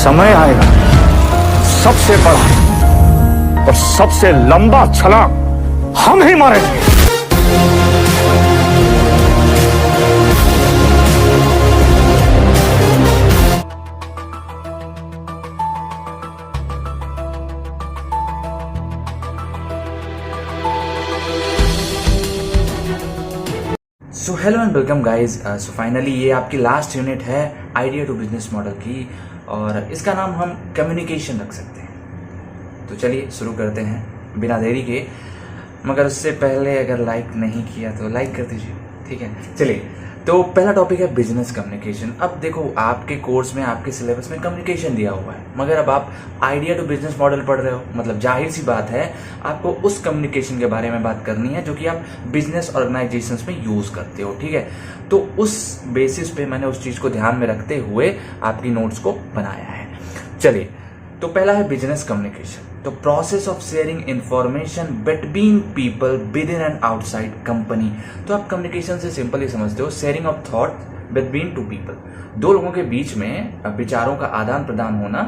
समय आएगा, सबसे बड़ा और सबसे लंबा छलांग हम ही मारेंगे। So hello and welcome guys. So finally ये आपकी लास्ट यूनिट है आइडिया टू बिजनेस मॉडल की, और इसका नाम हम कम्युनिकेशन रख सकते हैं। तो चलिए शुरू करते हैं बिना देरी के, मगर उससे पहले अगर लाइक नहीं किया तो लाइक कर दीजिए, ठीक है। चलिए, तो पहला टॉपिक है बिजनेस कम्युनिकेशन। अब देखो, आपके कोर्स में, आपके सिलेबस में कम्युनिकेशन दिया हुआ है, मगर अब आप आइडिया टू बिजनेस मॉडल पढ़ रहे हो, मतलब जाहिर सी बात है आपको उस कम्युनिकेशन के बारे में बात करनी है जो कि आप बिजनेस ऑर्गेनाइजेशंस में यूज करते हो, ठीक है। तो उस बेसिस पे मैंने उस चीज को ध्यान में रखते हुए आपकी नोट्स को बनाया है। चलिए, तो पहला है बिजनेस कम्युनिकेशन। तो process of sharing information between people with in and outside company. तो आप कम्युनिकेशन से सिंपली समझते हो sharing of thought between two people, दो लोगों के बीच में विचारों का आदान प्रदान होना,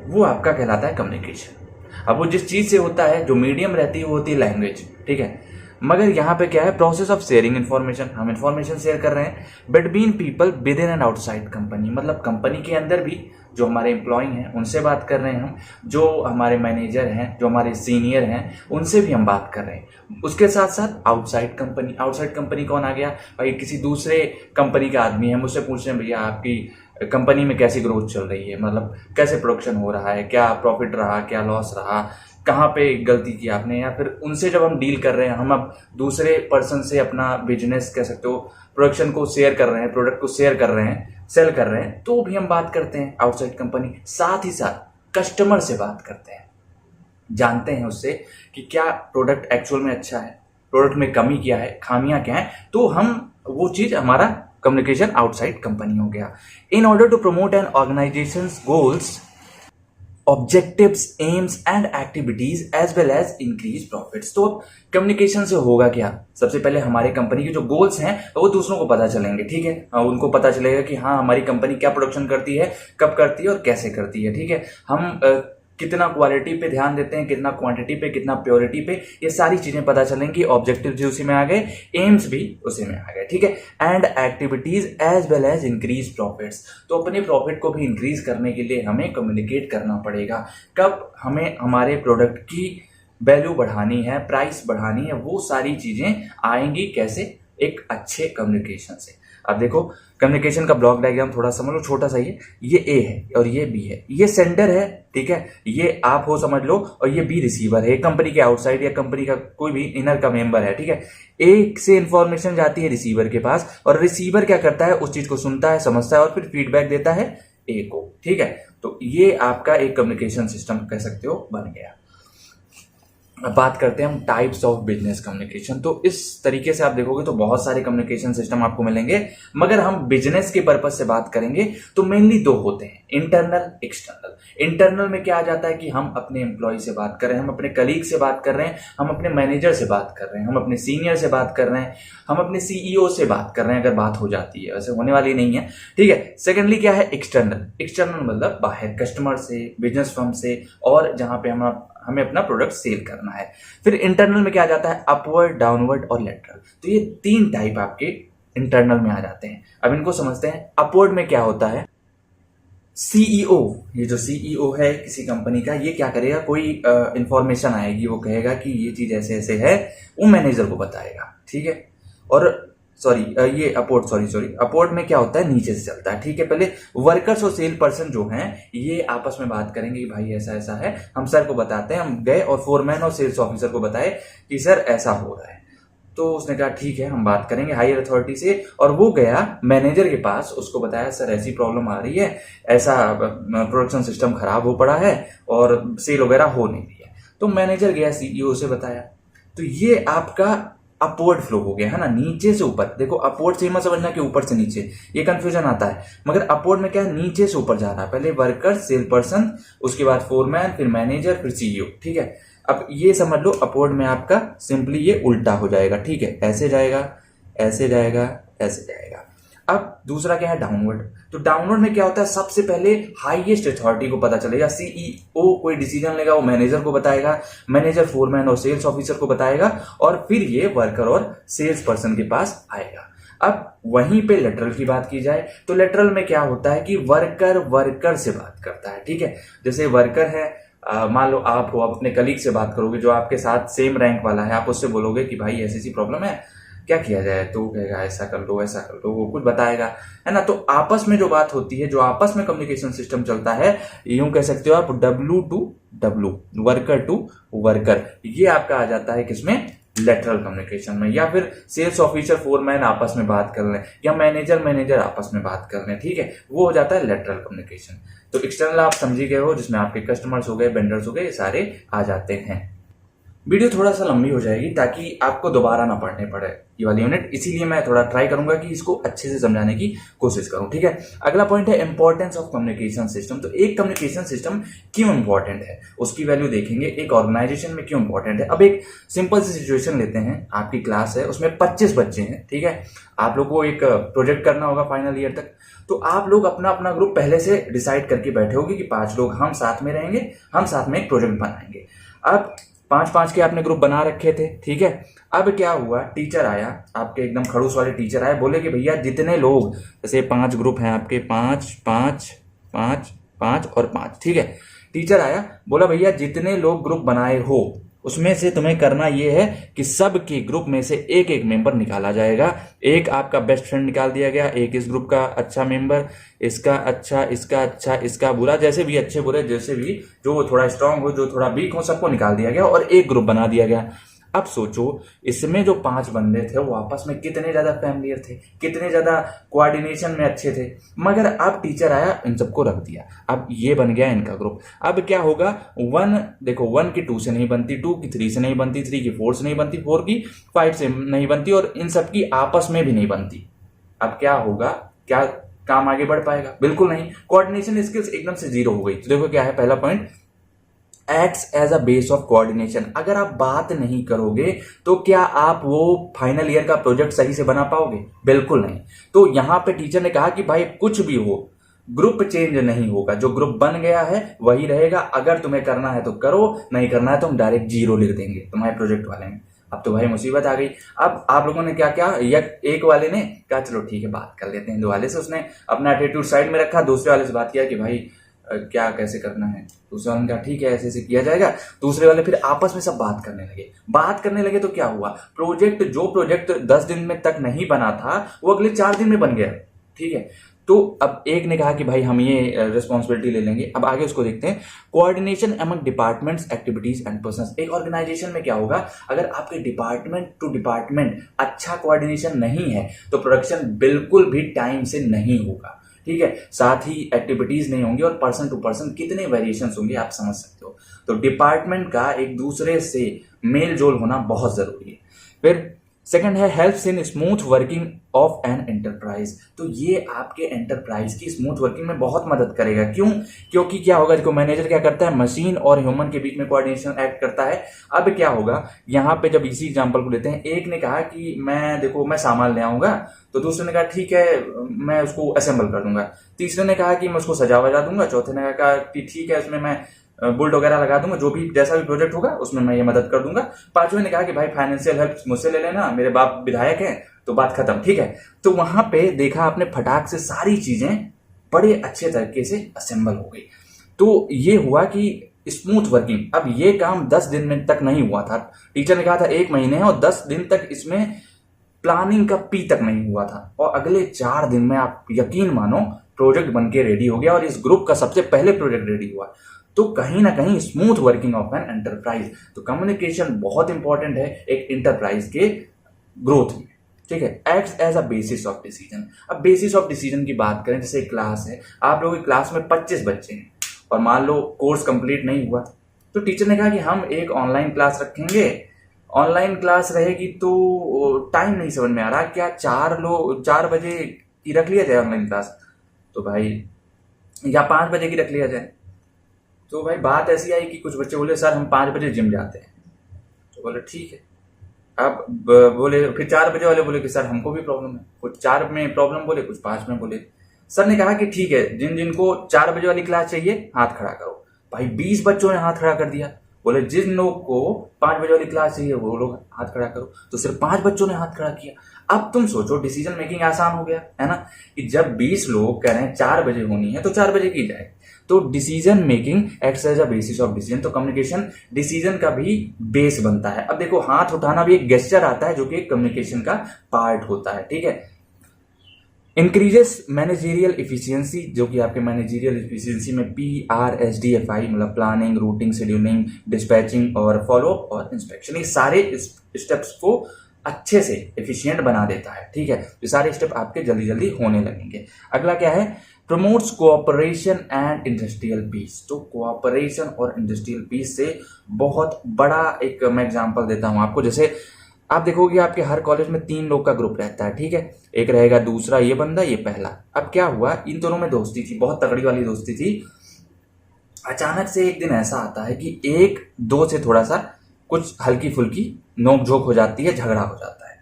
वो आपका कहलाता है कम्युनिकेशन। अब वो जिस चीज से होता है, जो मीडियम रहती है, वो होती है लैंग्वेज, ठीक है। मगर यहाँ पे क्या है, प्रोसेस ऑफ शेयरिंग इन्फॉर्मेशन, हम इन्फॉर्मेशन शेयर कर रहे हैं between people with in and outside company, मतलब कंपनी के अंदर भी जो हमारे एम्प्लॉय हैं उनसे बात कर रहे हैं हम, जो हमारे मैनेजर हैं, जो हमारे सीनियर हैं, उनसे भी हम बात कर रहे हैं। उसके साथ साथ आउटसाइड कंपनी। आउटसाइड कंपनी कौन आ गया भाई? किसी दूसरे कंपनी का आदमी है, मुझसे पूछ रहे हैं भैया आपकी कंपनी में कैसी ग्रोथ चल रही है, मतलब कैसे प्रोडक्शन हो रहा है, क्या प्रॉफिट रहा, क्या लॉस रहा, कहाँ पे गलती की आपने, या फिर उनसे जब हम डील कर रहे हैं, हम अब दूसरे पर्सन से अपना बिजनेस कह सकते हो, प्रोडक्शन को शेयर कर रहे हैं, प्रोडक्ट को शेयर कर रहे हैं, सेल कर रहे हैं, तो भी हम बात करते हैं आउटसाइड कंपनी। साथ ही साथ कस्टमर से बात करते हैं, जानते हैं उससे कि क्या प्रोडक्ट एक्चुअल में अच्छा है, प्रोडक्ट में कमी क्या है, खामियां क्या है, तो हम वो चीज, हमारा कम्युनिकेशन आउटसाइड कंपनी हो गया। In order to promote an organisations goals, objectives, aims and activities as well as increase profits. तो कम्युनिकेशन से होगा क्या? सबसे पहले हमारे कंपनी के जो गोल्स हैं वो दूसरों को पता चलेंगे, ठीक है। उनको पता चलेगा कि हाँ, हमारी कंपनी क्या प्रोडक्शन करती है, कब करती है और कैसे करती है, ठीक है। हम कितना क्वालिटी पे ध्यान देते हैं, कितना क्वांटिटी पे, कितना प्योरिटी पे, ये सारी चीजें पता चलेंगी। ऑब्जेक्टिव भी उसी में आ गए, एम्स भी उसी में आ गए, ठीक है। And activities as well as increase profits. तो अपने प्रॉफिट को भी इंक्रीज करने के लिए हमें कम्युनिकेट करना पड़ेगा। कब हमें हमारे प्रोडक्ट की वैल्यू बढ़ानी है, प्राइस बढ़ानी है, वो सारी चीजें आएंगी कैसे? एक अच्छे कम्युनिकेशन से। अब देखो, कम्युनिकेशन का ब्लॉक डायग्राम थोड़ा समझ लो, छोटा सा ये ए है और ये बी है, ये सेंडर है, ठीक है, ये आप हो समझ लो, और ये बी रिसीवर है, कंपनी के आउटसाइड या कंपनी का कोई भी इनर का मेंबर है, ठीक है। ए से इंफॉर्मेशन जाती है रिसीवर के पास, और रिसीवर क्या करता है, उस चीज को सुनता है, समझता है और फिर फीडबैक देता है ए को, ठीक है। तो ये आपका एक कम्युनिकेशन सिस्टम कह सकते हो बन गया। अब बात करते हैं हम टाइप्स ऑफ बिजनेस कम्युनिकेशन। तो इस तरीके से आप देखोगे तो बहुत सारे कम्युनिकेशन सिस्टम आपको मिलेंगे, मगर हम बिजनेस के पर्पज से बात करेंगे तो मेनली दो होते हैं, इंटरनल, एक्सटर्नल। इंटरनल में क्या आ जाता है कि हम अपने एम्प्लॉय से बात कर रहे हैं, हम अपने कलीग से बात कर रहे हैं, हम अपने मैनेजर से बात कर रहे हैं, हम अपने सीनियर से बात कर रहे हैं, हम अपने सीईओ से बात कर रहे हैं, अगर बात हो जाती है, वैसे होने वाली नहीं है, ठीक है। सेकेंडली क्या है? एक्सटर्नल। एक्सटर्नल मतलब बाहर, कस्टमर से, बिजनेस फर्म से, और जहां पे हमें अपना प्रोडक्ट सेल करना है। फिर इंटरनल में क्या आ जाता है? अपवर्ड, डाउनवर्ड और लेटरल। तो ये तीन टाइप आपके इंटरनल में आ जाते हैं। अब इनको समझते हैं। अपवर्ड में क्या होता है? सीईओ, ये जो सीईओ है किसी कंपनी का, ये क्या करेगा, कोई इंफॉर्मेशन आएगी, वो कहेगा कि ये चीज ऐसे ऐसे है, वो मैनेजर को बताएगा, ठीक है। और ये अपवर्ड में क्या होता है? नीचे से चलता है, ठीक है। पहले वर्कर्स और सेल पर्सन जो हैं, ये आपस में बात करेंगे कि भाई ऐसा ऐसा है, हम सर को बताते हैं, हम गए और फोरमैन और सेल्स ऑफिसर को बताए कि सर ऐसा हो रहा है। तो उसने कहा ठीक है, हम बात करेंगे हायर अथॉरिटी से, और वो गया मैनेजर के पास, उसको बताया सर ऐसी प्रॉब्लम आ रही है, ऐसा प्रोडक्शन सिस्टम खराब हो पड़ा है और सेल वगैरह हो नहीं रही है। तो मैनेजर गया सीईओ से बताया। तो ये आपका अपवर्ड फ्लो हो गया है ना, नीचे से ऊपर। देखो, अपवर्ड से मत समझना कि ऊपर से नीचे, ये कंफ्यूजन आता है, मगर अपवर्ड में क्या है, नीचे से ऊपर जा रहा है। पहले वर्कर, सेल पर्सन, उसके बाद फोरमैन, फिर मैनेजर, फिर सीईओ, ठीक है। अब ये समझ लो, अपवर्ड में आपका सिंपली ये उल्टा हो जाएगा, ठीक है, ऐसे जाएगा, ऐसे जाएगा, ऐसे जाएगा। अब दूसरा क्या है, डाउनवर्ड। तो डाउनवर्ड में क्या होता है, सबसे पहले हाईएस्ट अथॉरिटी को पता चलेगा, सीईओ कोई डिसीजन लेगा, वो मैनेजर को बताएगा, मैनेजर फोरमैन और सेल्स ऑफिसर को बताएगा, और फिर ये वर्कर और सेल्स पर्सन के पास आएगा। अब वहीं पे लेटरल की बात की जाए तो लेटरल में क्या होता है कि वर्कर से बात करता है। ठीक है, जैसे वर्कर है, मान लो आप हो, आप अपने कलीग से बात करोगे जो आपके साथ सेम रैंक वाला है, आप उससे बोलोगे कि भाई ऐसी ऐसी प्रॉब्लम है, क्या किया जाए, तो कहेगा ऐसा कर लो ऐसा कर लो, वो कुछ बताएगा, है ना। तो आपस में जो बात होती है, जो आपस में कम्युनिकेशन सिस्टम चलता है, यूं कह सकते हो आप W2W, वर्कर टू वर्कर, ये आपका आ जाता है किसमें, लेटरल कम्युनिकेशन में। या फिर सेल्स ऑफिसर फोरमैन आपस में बात कर लें, या मैनेजर आपस में बात कर लें, ठीक है, वो हो जाता है लेटरल कम्युनिकेशन। तो एक्सटर्नल आप समझी गए हो, जिसमें आपके कस्टमर्स हो गए, वेंडर्स हो गए, ये सारे आ जाते हैं। वीडियो थोड़ा सा लंबी हो जाएगी ताकि आपको दोबारा ना पढ़ने पड़े ये वाली यूनिट, इसीलिए मैं थोड़ा ट्राई करूंगा कि इसको अच्छे से समझाने की कोशिश करूं। ठीक है, अगला पॉइंट है इंपॉर्टेंस ऑफ कम्युनिकेशन सिस्टम। तो एक कम्युनिकेशन सिस्टम क्यों इंपॉर्टेंट है, उसकी वैल्यू देखेंगे, एक ऑर्गेनाइजेशन में क्यों इंपॉर्टेंट है। अब एक सिंपल सी सिचुएशन लेते हैं, आपकी क्लास है, उसमें 25 बच्चे हैं, ठीक है, आप लोग को एक प्रोजेक्ट करना होगा फाइनल ईयर तक। तो आप लोग अपना अपना ग्रुप पहले से डिसाइड करके बैठे होगे कि 5 लोग हम साथ में रहेंगे, हम साथ में एक प्रोजेक्ट बनाएंगे। अब 5-5 के आपने ग्रुप बना रखे थे, ठीक है। अब क्या हुआ, टीचर आया, आपके एकदम खड़ूस वाले टीचर आए, बोले कि भैया जितने लोग, जैसे 5 ग्रुप हैं आपके, 5 5 5 5 और 5, ठीक है। टीचर आया, बोला भैया जितने लोग ग्रुप बनाए हो उसमें से तुम्हें करना यह है कि सबके ग्रुप में से एक एक मेंबर निकाला जाएगा। एक आपका बेस्ट फ्रेंड निकाल दिया गया, एक इस ग्रुप का अच्छा मेंबर, इसका अच्छा, इसका अच्छा, इसका बुरा, जैसे भी अच्छे बुरे, जैसे भी जो थोड़ा स्ट्रांग हो, जो थोड़ा वीक हो, सबको निकाल दिया गया और एक ग्रुप बना दिया गया। अब सोचो इसमें जो 5 बंदे थे वो आपस में कितने ज्यादा फैमिलियर थे, कितने ज्यादा कोऑर्डिनेशन में अच्छे थे, मगर अब टीचर आया, इन सबको रख दिया, अब ये बन गया इनका ग्रुप। अब क्या होगा, 1 देखो 1 की 2 से नहीं बनती, 2 की 3 से नहीं बनती, 3 की 4 से नहीं बनती, 4 की 5 से नहीं बनती, और इन सबकी आपस में भी नहीं बनती। अब क्या होगा, क्या काम आगे बढ़ पाएगा, बिल्कुल नहीं। कोऑर्डिनेशन स्किल्स एकदम से जीरो हो गई। तो देखो क्या है पहला point, acts as a base of coordination. अगर आप बात नहीं करोगे तो क्या आप वो फाइनल ईयर का प्रोजेक्ट सही से बना पाओगे, बिल्कुल नहीं। तो यहां पे टीचर ने कहा कि भाई कुछ भी हो, ग्रुप चेंज नहीं होगा, जो ग्रुप बन गया है वही रहेगा। अगर तुम्हें करना है तो करो, नहीं करना है तो हम डायरेक्ट 0 लिख देंगे तुम्हारे प्रोजेक्ट वाले में। अब तो भाई मुसीबत आ गई। अब आप लोगों ने क्या क्या, एक वाले ने कहा चलो ठीक है बात कर लेते हैं, 2 वाले से उसने अपना एटीट्यूड साइड में रखा, दूसरे वाले से बात किया कि भाई क्या कैसे करना है, दूसरे वाले ने कहा ठीक है ऐसे ऐसे किया जाएगा। दूसरे वाले फिर आपस में सब बात करने लगे तो क्या हुआ, जो प्रोजेक्ट 10 दिन में तक नहीं बना था वो अगले 4 दिन में बन गया, ठीक है। तो अब एक ने कहा कि भाई हम ये रिस्पॉन्सिबिलिटी ले लेंगे। अब आगे उसको देखते हैं, coordination among departments, activities and persons. एक ऑर्गेनाइजेशन में क्या होगा, अगर आपके डिपार्टमेंट टू डिपार्टमेंट अच्छा कोऑर्डिनेशन नहीं है तो प्रोडक्शन बिल्कुल भी टाइम से नहीं होगा, ठीक है। साथ ही एक्टिविटीज नहीं होंगी और पर्सन टू पर्सन कितने वेरिएशंस होंगे आप समझ सकते हो। तो डिपार्टमेंट का एक दूसरे से मेल जोल होना बहुत जरूरी है। फिर सेकंड है helps in smooth working of an enterprise. तो ये आपके एंटरप्राइज की स्मूथ वर्किंग में बहुत मदद करेगा। क्यों, क्योंकि क्या होगा, देखो मैनेजर क्या करता है, मशीन और ह्यूमन के बीच में कोऑर्डिनेशन एक्ट करता है। अब क्या होगा, यहाँ पे जब इसी एग्जांपल को लेते हैं, एक ने कहा कि मैं सामान ले आऊंगा, तो दूसरे ने कहा ठीक है मैं उसको असेंबल कर दूंगा, तीसरे ने कहा कि मैं उसको सजा वजा दूंगा, चौथे ने कहा कि ठीक है उसमें मैं बुल्ट वगैरह लगा दूंगा, जो भी जैसा भी प्रोजेक्ट होगा उसमें मैं ये मदद कर दूंगा। पांचवें ने कहा कि भाई फाइनेंशियल हेल्प मुझसे ले लेना, मेरे बाप विधायक हैं, तो बात खत्म, ठीक है। तो वहां पे देखा आपने फटाक से सारी चीजें बड़े अच्छे तरीके से असेंबल हो गई। तो ये हुआ कि स्मूथ वर्किंग। अब ये काम 10 दिन में तक नहीं हुआ था, टीचर ने कहा था 1 महीने है, और 10 दिन तक इसमें प्लानिंग का पी तक नहीं हुआ था, और अगले 4 दिन में आप यकीन मानो प्रोजेक्ट बनके रेडी हो गया, और इस ग्रुप का सबसे पहले प्रोजेक्ट रेडी हुआ। तो कहीं ना कहीं smooth working of an enterprise. तो कम्युनिकेशन बहुत इंपॉर्टेंट है एक एंटरप्राइज के ग्रोथ में, ठीक है। Acts as a basis of decision. अब बेसिस ऑफ डिसीजन की बात करें, जैसे क्लास है, आप लोगों की क्लास में 25 बच्चे हैं और मान लो कोर्स कंप्लीट नहीं हुआ, तो टीचर ने कहा कि हम एक ऑनलाइन क्लास रखेंगे। ऑनलाइन क्लास रहेगी तो टाइम नहीं समझ में आ रहा, क्या 4 बजे की रख लिया जाए ऑनलाइन क्लास, तो भाई या 5 बजे की रख लिया जाए। तो भाई बात ऐसी आई कि कुछ बच्चे बोले सर हम 5 बजे जिम जाते हैं, तो बोले ठीक है। अब बोले फिर 4 बजे वाले बोले कि सर हमको भी प्रॉब्लम है, कुछ 4 में प्रॉब्लम बोले, कुछ 5 में बोले। सर ने कहा कि ठीक है, जिन जिनको 4 बजे वाली क्लास चाहिए हाथ खड़ा करो। भाई 20 बच्चों ने हाथ खड़ा कर दिया। बोले जिन लोग को 5 बजे वाली क्लास चाहिए वो लोग हाथ खड़ा करो, तो सिर्फ 5 बच्चों ने हाथ खड़ा किया। अब तुम सोचो, डिसीजन मेकिंग आसान हो गया है ना, कि जब 20 लोग कह रहे हैं 4 बजे होनी है तो 4 बजे की जाए। तो decision making acts as a basis of decision. तो कम्युनिकेशन डिसीजन का भी बेस बनता है। अब देखो, हाथ उठाना भी एक गेस्चर आता है जो कि एक कम्युनिकेशन का पार्ट होता है, ठीक है। इंक्रीजेस मैनेजरियल इफिशियंसी, जो कि आपके मैनेजरियल इफिशियंसी में PRSDFI मतलब प्लानिंग, रूटिंग, शेड्यूलिंग, डिस्पैचिंग और फॉलोअप और इंस्पेक्शन, ये सारे स्टेप्स को अच्छे से एफिशिएंट बना देता है, ठीक है। ये सारे स्टेप आपके जल्दी जल्दी होने लगेंगे। अगला क्या है, promotes cooperation and industrial peace. तो कोऑपरेशन और इंडस्ट्रियल पीस से बहुत बड़ा एक मैं एग्जांपल देता हूं आपको। जैसे आप देखोगे आपके हर कॉलेज में 3 लोग का ग्रुप रहता है, ठीक है। एक रहेगा दूसरा ये बंदा, ये पहला। अब क्या हुआ, इन दोनों में दोस्ती थी, बहुत तगड़ी वाली दोस्ती थी। अचानक से एक दिन ऐसा आता है कि एक दो से थोड़ा सा कुछ हल्की फुल्की नोकझोंक हो जाती है, झगड़ा हो जाता है।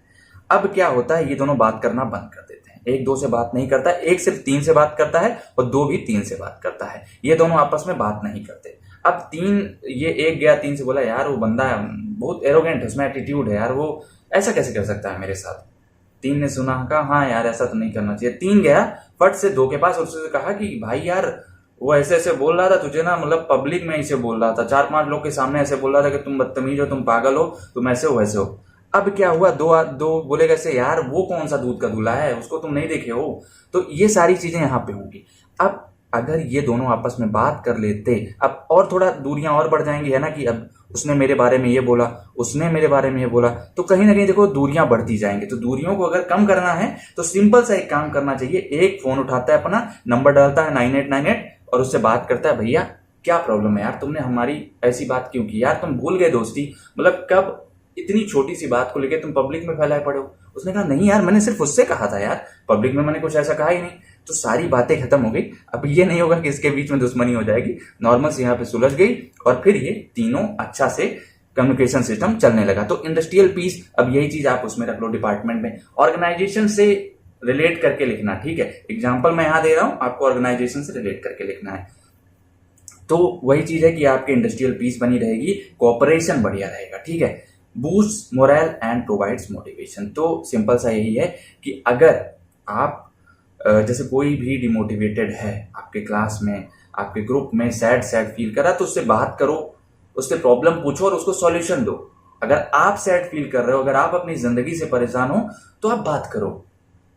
अब क्या होता है, ये दोनों बात करना बंद कर देते हैं। एक 2 से बात नहीं करता, एक सिर्फ 3 से बात करता है और 2 भी 3 से बात करता है। ये दोनों आपस में बात नहीं करते। अब 3, ये एक गया 3 से बोला यार वो बंदा बहुत एरोगेंट है, उसमें एटीट्यूड है यार, वो ऐसा कैसे कर सकता है मेरे साथ। 3 ने सुना, कहा हाँ यार ऐसा तो नहीं करना चाहिए। 3 गया फट से 2 के पास और उससे कहा कि भाई यार वो ऐसे ऐसे बोल रहा था तुझे ना, मतलब पब्लिक में ऐसे बोल रहा था, 4-5 लोग के सामने ऐसे बोल रहा था कि तुम बदतमीज हो, तुम पागल हो, तुम ऐसे हो वैसे हो। अब क्या हुआ, दो बोले कैसे यार वो कौन सा दूध का दूल्हा है, उसको तुम नहीं देखे हो। तो ये सारी चीजें यहाँ पे होंगी। अब अगर ये दोनों आपस में बात कर लेते, अब और थोड़ा दूरियां और बढ़ जाएंगी, है ना, कि अब उसने मेरे बारे में ये बोला, उसने मेरे बारे में ये बोला, तो कहीं ना कहीं देखो दूरियां बढ़ती जाएंगी। तो दूरियों को अगर कम करना है तो सिंपल सा एक काम करना चाहिए। एक फोन उठाता है, अपना नंबर डालता है 9898 और उससे बात करता है, भैया क्या प्रॉब्लम है यार, तुमने हमारी ऐसी बात क्यों की यार, तुम भूल गए दोस्ती, मतलब कब इतनी छोटी सी बात को लेकर तुम पब्लिक में फैलाए पड़े हो। उसने कहा नहीं यार, मैंने सिर्फ उससे कहा था यार, पब्लिक में मैंने कुछ ऐसा कहा ही नहीं। तो सारी बातें खत्म हो गई। अब ये नहीं होगा कि इसके बीच में दुश्मनी हो जाएगी, नॉर्मल से यहाँ पे सुलझ गई और फिर ये तीनों अच्छा से कम्युनिकेशन सिस्टम चलने लगा। तो इंडस्ट्रियल पीस, अब यही चीज आप उसमें रख लो डिपार्टमेंट में, ऑर्गेनाइजेशन से रिलेट करके लिखना, ठीक है। एग्जाम्पल मैं यहाँ दे रहा हूं, आपको ऑर्गेनाइजेशन से रिलेट करके लिखना है। तो वही चीज है कि आपके इंडस्ट्रियल पीस बनी रहेगी, कोऑपरेशन बढ़िया रहेगा, ठीक है। Boost moral and provides motivation. तो सिंपल सा यही है कि अगर आप जैसे कोई भी डिमोटिवेटेड है आपके क्लास में, आपके ग्रुप में, सैड फील कर रहा, तो उससे बात करो, उससे प्रॉब्लम पूछो और उसको सॉल्यूशन दो। अगर आप सैड फील कर रहे हो, अगर आप अपनी जिंदगी से परेशान हो, तो आप बात करो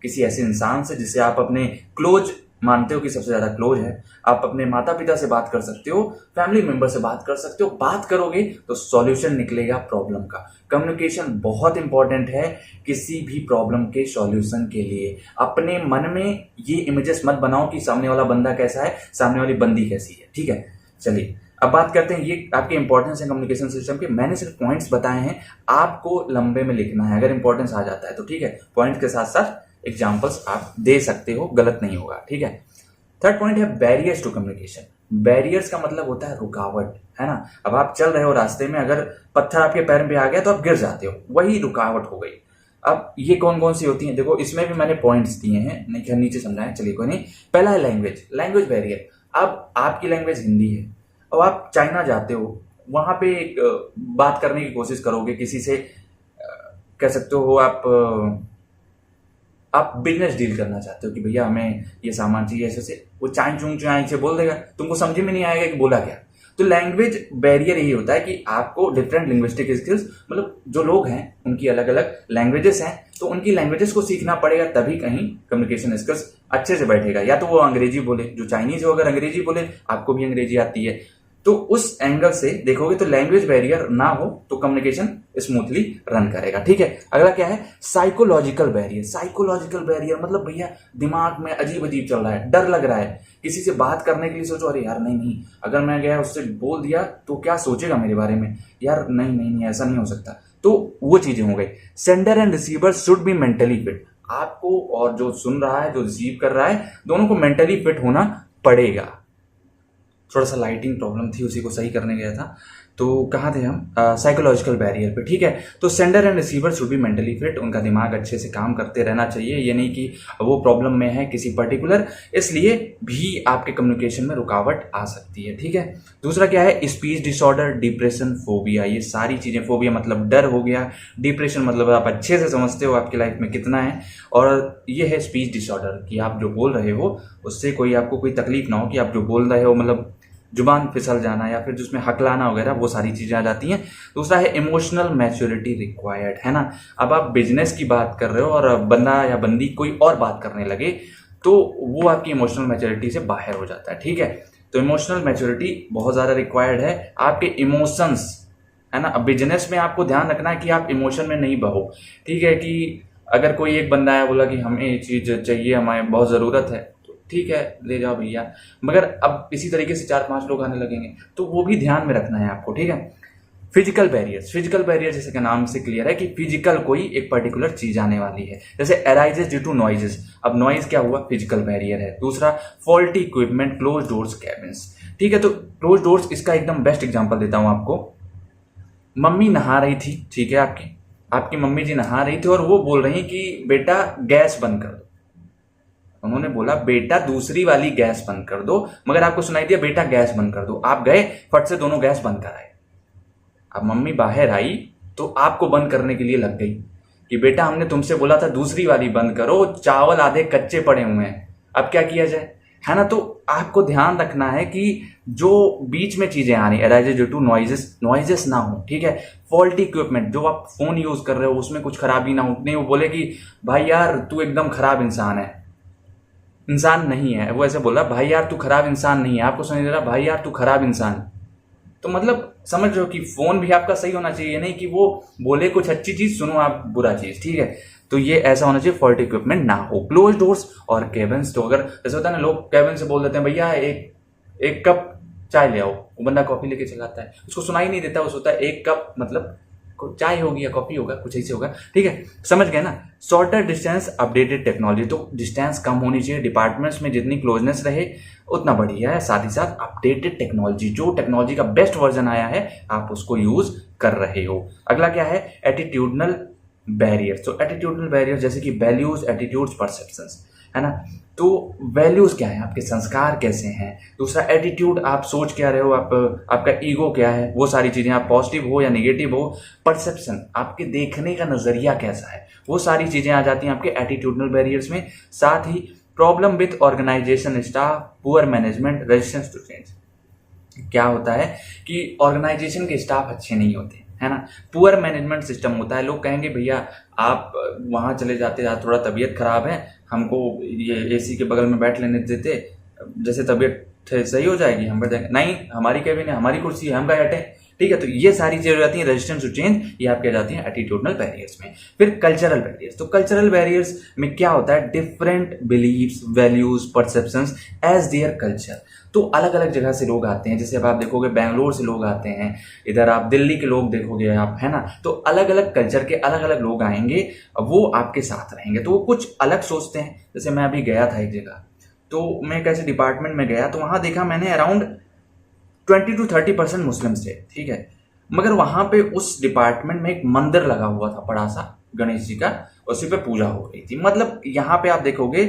किसी ऐसे इंसान से जिसे आप अपने क्लोज मानते हो कि सबसे ज्यादा क्लोज है। आप अपने माता पिता से बात कर सकते हो, फैमिली मेंबर से बात कर सकते हो। बात करोगे तो सॉल्यूशन निकलेगा प्रॉब्लम का। कम्युनिकेशन बहुत इंपॉर्टेंट है किसी भी प्रॉब्लम के सॉल्यूशन के लिए। अपने मन में ये इमेजेस मत बनाओ कि सामने वाला बंदा कैसा है, सामने वाली बंदी कैसी है, ठीक है। चलिए अब बात करते हैं, ये आपके इंपॉर्टेंस है कम्युनिकेशन सिस्टम के। मैंने सिर्फ पॉइंट्स बताए हैं, आपको लंबे में लिखना है। अगर इंपॉर्टेंस आ जाता है तो ठीक है, पॉइंट के साथ साथ एग्जाम्पल्स आप दे सकते हो, गलत नहीं होगा, ठीक है। थर्ड पॉइंट है बैरियर्स टू कम्युनिकेशन। बैरियर्स का मतलब होता है रुकावट, है ना। अब आप चल रहे हो रास्ते में, अगर पत्थर आपके पैर पे आ गया तो आप गिर जाते हो, वही रुकावट हो गई। अब ये कौन कौन सी होती हैं, देखो इसमें भी मैंने पॉइंट्स दिए हैं, नहीं नीचे समझाएं, चलिए कोई नहीं। पहला है लैंग्वेज बैरियर। अब आपकी लैंग्वेज हिंदी है और आप चाइना जाते हो, वहां पे बात करने की कोशिश करोगे किसी से, कह सकते हो आप बिजनेस डील करना चाहते हो कि भैया हमें ये सामान चाहिए ऐसे से, वो चाय चूंग चाय से बोल देगा, तुमको समझ में नहीं आएगा कि बोला क्या। तो लैंग्वेज बैरियर यही होता है कि आपको डिफरेंट लिंग्विस्टिक स्किल्स, मतलब जो लोग हैं उनकी अलग अलग लैंग्वेजेस हैं, तो उनकी लैंग्वेजेस को सीखना पड़ेगा, तभी कहीं कम्युनिकेशन स्किल्स अच्छे से बैठेगा। या तो वो अंग्रेजी बोले, जो चाइनीज हो अगर अंग्रेजी बोले, आपको भी अंग्रेजी आती है, तो उस एंगल से देखोगे तो लैंग्वेज बैरियर ना हो तो कम्युनिकेशन स्मूथली रन करेगा, ठीक है। अगला क्या है, साइकोलॉजिकल बैरियर मतलब भैया दिमाग में अजीब अजीब चल रहा है, डर लग रहा है, किसी से बात करने के लिए सोचो, अरे यार नहीं अगर मैं गया उससे बोल दिया तो क्या सोचेगा मेरे बारे में, यार नहीं ऐसा नहीं हो सकता। तो वो चीजें हो गई। Sender and receiver should be mentally fit. आपको और जो सुन रहा है, जो रिसीव कर रहा है, दोनों को मेंटली फिट होना पड़ेगा। थोड़ा सा लाइटिंग प्रॉब्लम थी, उसी को सही करने गया था। तो कहाँ थे हम? साइकोलॉजिकल बैरियर पे, ठीक है। तो sender and receiver should be mentally fit, उनका दिमाग अच्छे से काम करते रहना चाहिए। ये नहीं कि वो प्रॉब्लम में है किसी पर्टिकुलर, इसलिए भी आपके कम्युनिकेशन में रुकावट आ सकती है, ठीक है। दूसरा क्या है? स्पीच डिसऑर्डर, डिप्रेशन, फोबिया, ये सारी चीज़ें। फोबिया मतलब डर हो गया, डिप्रेशन मतलब आप अच्छे से समझते हो आपकी लाइफ में कितना है, और ये है स्पीच डिसऑर्डर कि आप जो बोल रहे हो उससे कोई आपको कोई तकलीफ ना हो, कि आप जो बोल रहे हो मतलब जुबान फिसल जाना या फिर जिसमें हकलाना वगैरह, वो सारी चीज़ें आ जाती हैं। दूसरा है इमोशनल मैच्योरिटी रिक्वायर्ड, है ना। अब आप बिजनेस की बात कर रहे हो और बंदा या बंदी कोई और बात करने लगे तो वो आपकी इमोशनल मैच्योरिटी से बाहर हो जाता है, ठीक है। तो इमोशनल मैच्योरिटी बहुत ज़्यादा रिक्वायर्ड है, आपके इमोशंस, है ना। अब बिजनेस में आपको ध्यान रखना है कि आप इमोशन में नहीं बहो, ठीक है। कि अगर कोई एक बंदा है बोला कि हमें ये चीज़ चाहिए, हमें बहुत ज़रूरत है, ठीक है ले जाओ भैया, मगर अब इसी तरीके से 4-5 लोग आने लगेंगे तो वो भी ध्यान में रखना है आपको, ठीक है। फिजिकल बैरियर्स, फिजिकल बैरियर जैसे कि नाम से क्लियर है कि फिजिकल कोई एक पर्टिकुलर चीज आने वाली है, जैसे अराइजेस ड्यू टू नॉइजेस। अब नॉइज क्या हुआ? फिजिकल बैरियर है। दूसरा faulty equipment, close doors, cabins, ठीक है। तो क्लोज डोर्स इसका एकदम बेस्ट एग्जांपल देता हूं आपको। मम्मी नहा रही थी, ठीक है, आपकी मम्मी जी नहा रही थी और वो बोल रही कि बेटा गैस बंद कर दो। उन्होंने बोला बेटा दूसरी वाली गैस बंद कर दो, मगर आपको सुनाई दिया बेटा गैस बंद कर दो। आप गए फट से दोनों गैस बंद कराए। अब मम्मी बाहर आई तो आपको बंद करने के लिए लग गई कि बेटा हमने तुमसे बोला था दूसरी वाली बंद करो, चावल आधे कच्चे पड़े हुए हैं, अब क्या किया जाए, है ना। तो आपको ध्यान रखना है कि जो बीच में चीजें आ रही अराइजेस ड्यू टू नॉइजेस ना हो, ठीक है। फॉल्टी इक्विपमेंट, जो आप फोन यूज कर रहे हो उसमें कुछ खराबी ना हो, नहीं वो बोले कि भाई यार तू एकदम खराब इंसान है, इंसान नहीं है, वो ऐसे बोला भाई यार तू खराब इंसान नहीं है, आपको सुनाई दे रहा भाई यार तू खराब इंसान। तो मतलब समझ रहे हो कि फोन भी आपका सही होना चाहिए, नहीं कि वो बोले कुछ अच्छी चीज सुनो आप बुरा चीज, ठीक है। तो ये ऐसा होना चाहिए, फॉल्टी इक्विपमेंट ना हो। क्लोज डोर्स और केबिन्स, तो अगर जैसे होता है ना, लोग केबिन से बोल देते हैं भैया एक कप चाय ले आओ, वो बंदा कॉफी लेके चलाता है, उसको सुनाई नहीं देता, उस होता है एक कप मतलब चाय होगी या कॉफी होगा, कुछ ऐसे होगा, ठीक है, समझ गए ना। शॉर्टर डिस्टेंस, अपडेटेड टेक्नोलॉजी, तो डिस्टेंस कम होनी चाहिए, डिपार्टमेंट्स में जितनी क्लोजनेस रहे उतना बढ़िया है। साथ ही साथ अपडेटेड टेक्नोलॉजी, जो टेक्नोलॉजी का बेस्ट वर्जन आया है आप उसको यूज कर रहे हो। अगला क्या है? Attitudinal barrier. तो एटीट्यूडनल बैरियर जैसे कि वैल्यूज, एटीट्यूड्स, परसेप्शंस, है ना। तो वैल्यूज क्या है, आपके संस्कार कैसे हैं। दूसरा एटीट्यूड, आप सोच क्या रहे हो, आपका ईगो क्या है, वो सारी चीजें, आप पॉजिटिव हो या निगेटिव हो। परसेप्शन, आपके देखने का नजरिया कैसा है, वो सारी चीजें आ जाती हैं आपके एटीट्यूडनल बैरियर्स में। साथ ही problem with organisation staff, poor management, resistance to change. क्या होता है कि ऑर्गेनाइजेशन के स्टाफ अच्छे नहीं होते, है ना। पुअर मैनेजमेंट सिस्टम होता है, लोग कहेंगे भैया आप वहां चले जाते, आज थोड़ा तबीयत खराब है, हमको ये एसी के बगल में बैठ लेने देते, जैसे तबीयत सही हो जाएगी हम बैठ जाएंगे। नहीं, हमारी कैबिन है, हमारी कुर्सी है, हम क्या हटे, ठीक है। तो ये सारी चीजें हो जाती हैं रेजिस्टेंस टू चेंज, ये आपकी आ जाती हैं एटीट्यूडनल बैरियर्स में। फिर कल्चरल बैरियर्स, तो कल्चरल बैरियर्स में क्या होता है? Different beliefs, values, perceptions as their culture. तो अलग अलग जगह से लोग आते हैं, जैसे अब आप देखोगे बेंगलोर से लोग आते हैं, इधर आप दिल्ली के लोग देखोगे आप, है ना। तो अलग अलग कल्चर के अलग अलग लोग आएंगे, वो आपके साथ रहेंगे, तो वो कुछ अलग सोचते हैं। जैसे मैं अभी गया था एक जगह, तो मैं कैसे डिपार्टमेंट में गया तो वहां देखा मैंने अराउंड 20 to 30% मुस्लिम्स थे, ठीक है। मगर वहां पे उस डिपार्टमेंट में एक मंदिर लगा हुआ था बड़ा सा गणेश जी का, उसी पे पूजा हो रही थी। मतलब यहाँ पे आप देखोगे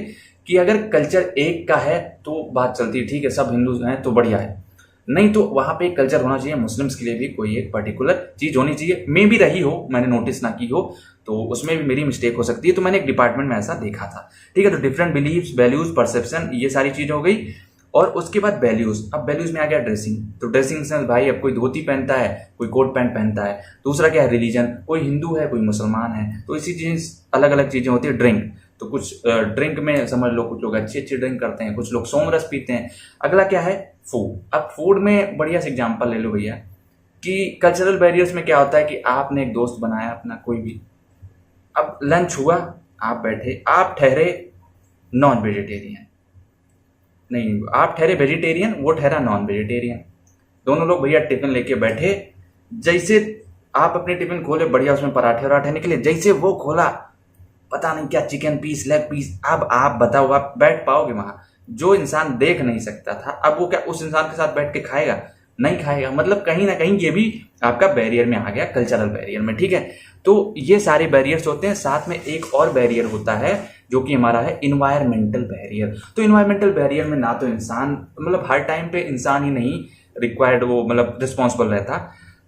कि अगर कल्चर एक का है तो बात चलती है, ठीक है, सब हिंदू हैं तो बढ़िया है, नहीं तो वहां पे एक कल्चर होना चाहिए, मुस्लिम्स के लिए भी कोई एक पर्टिकुलर चीज होनी चाहिए। मे भी रही हो, मैंने नोटिस ना की हो, तो उसमें भी मेरी मिस्टेक हो सकती है। तो मैंने एक डिपार्टमेंट में ऐसा देखा था, ठीक है। तो डिफरेंट बिलीव्स, वैल्यूज, परसेप्शन, ये सारी चीजें हो गई। और उसके बाद वैल्यूज, अब वैल्यूज में आ गया ड्रेसिंग। तो ड्रेसिंग सेंस भाई, अब कोई धोती पहनता है, कोई कोट पैंट पहनता है। दूसरा क्या है? रिलीजन, कोई हिंदू है, कोई मुसलमान है, तो इसी चीज अलग अलग चीजें होती है। ड्रिंक, तो कुछ ड्रिंक में समझ लो कुछ लोग अच्छी अच्छी ड्रिंक करते हैं, कुछ लोग सोमरस पीते हैं। अगला क्या है? फूड। अब फूड में बढ़िया से एग्जाम्पल ले लो भैया, कि कल्चरल बैरियर्स में क्या होता है कि आपने एक दोस्त बनाया अपना कोई भी, अब लंच हुआ, आप बैठे, आप ठहरे नॉन वेजिटेरियन, नहीं आप ठहरे वेजिटेरियन, वो ठहरा नॉन वेजिटेरियन, दोनों लोग भैया टिफिन लेके बैठे। जैसे आप अपने टिफिन खोले, बढ़िया उसमें पराठे वराठे निकले, जैसे वो खोला पता नहीं क्या चिकन पीस, लेग पीस। अब आप बताओ, आप बैठ पाओगे वहां? जो इंसान देख नहीं सकता था, अब वो क्या उस इंसान के साथ बैठ के खाएगा? नहीं खाएगा। मतलब कहीं ना कहीं ये भी आपका बैरियर में आ गया, कल्चरल बैरियर में, ठीक है। तो ये सारे बैरियर्स होते हैं। साथ में एक और बैरियर होता है जो कि हमारा है इन्वायरमेंटल बैरियर। तो इन्वायरमेंटल बैरियर में ना तो इंसान, मतलब हर टाइम पे इंसान ही नहीं रिक्वायर्ड, वो मतलब रिस्पॉन्सिबल रहता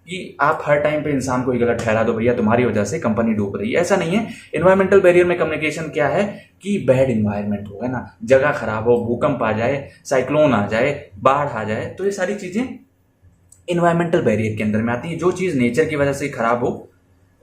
कि आप हर टाइम पे इंसान को ही गलत ठहरा दो, भैया तुम्हारी वजह से कंपनी डूब रही है, ऐसा नहीं है। इन्वायरमेंटल बैरियर में कम्युनिकेशन क्या है कि बैड इन्वायरमेंट हो, है ना, जगह खराब हो, भूकंप आ जाए, साइक्लोन आ जाए, बाढ़ आ जाए, तो ये सारी चीजें इन्वायरमेंटल बैरियर के अंदर में आती है। जो चीज नेचर की वजह से खराब हो,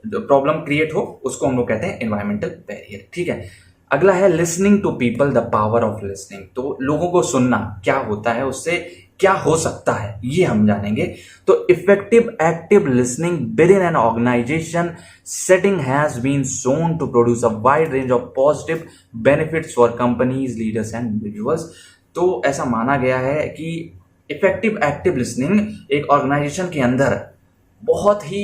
प्रॉब्लम क्रिएट हो, उसको हम लोग कहते हैं इन्वायरमेंटल बैरियर, ठीक है। अगला है listening to people, the power of listening. तो लोगों को सुनना क्या होता है, उससे क्या हो सकता है, ये हम जानेंगे। तो effective active listening within an organisation setting has been shown to produce a wide range of positive benefits for companies, leaders and individuals. तो ऐसा माना गया है कि इफेक्टिव एक्टिव लिसनिंग एक ऑर्गेनाइजेशन के अंदर बहुत ही